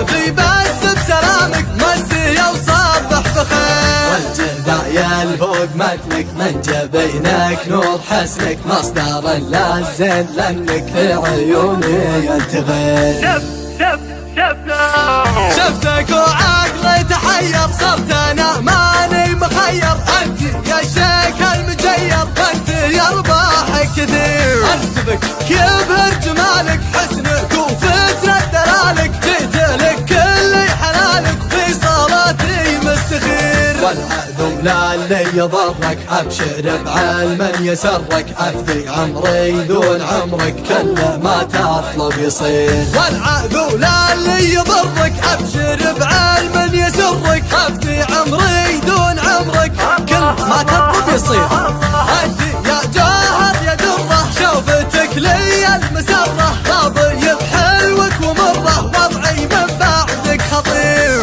اكتفي بس بسلامك مسي وصبح بخير. والجدع يلفوق متنك من جبينك نور حسنك مصدر للزين لانك في عيوني ينتغير. شفتك وعقلي تحير صرت انا ماني مخير. انت يا شيخ المجير انت يا رباحك كثير. ارتبك كبر جمالك حسنك وفترة دلالك جيت لك كل حلالك في صلاتي مستخير. والعذب لا اللي يضرك ابشر بعلم يسرك افدي عمري دون عمرك كل ما تطلب يصير. والعذب لا اللي يضرك ابشر بعلم يسرك افدي عمري دون عمرك كل ما تطلب يصير. انت يا جوهر يا دره شوفتك لي المسره راضي بحلوك ومره وضعي من بعدك خطير.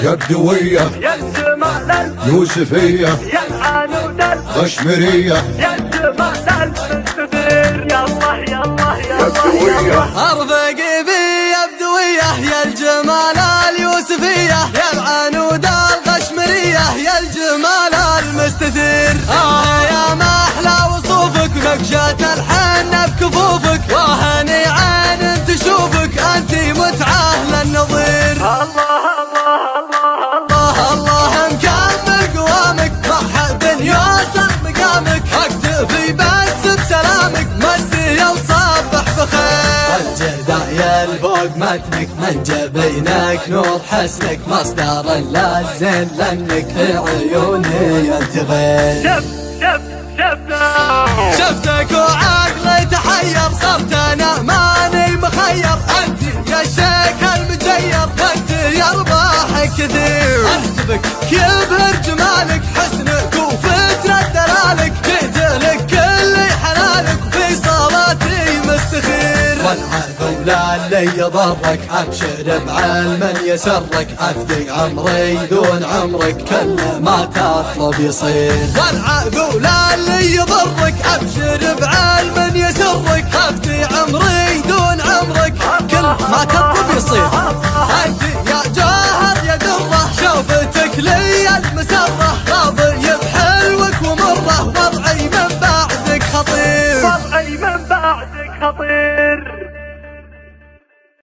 يا بدوية يا الجمال يوسفية يا العنود الغشمرية يا الجمال المستدير. يالله يالله يالله بدوية ارفقي بي يا بدوية يا الجمال اليوسفية يا العنود الغشمرية يا الجمال المستثير. يا ما احلى وصوفك نقشة الحنة بكفوفك وهني عين تشوفك انتي متعة للنظير. الله مكمل قوامك ما حد يوصل مقامك اكتفي بس بسلامك مسي وصبح بخير. والجدع يلفوق متنك من جبينك نور حسنك مصدر للزين لانك في عيوني ينتغير. شفتك وعقلي تحير صرت انا ماني مخير. انت يا شيخ المجير انت يا رباحك كثير. ارتبك كبر جمالك حسنك وفترة دلالك جيت لك كل حلالك في صلاتي مستخير. والعذب لا اللي يضرك ابشر بعلم يسرك افدي عمري دون عمرك كل ما تطلب يصير. والعذب لا اللي يضرك ابشر بعلم يسرك افدي عمري دون عمرك كل ما تطلب يصير. انت يا جوهر يا دره شوفتك لي المسره راضي بحلوك ومره وضعي من بعدك خطير. وضعي من بعدك خطير.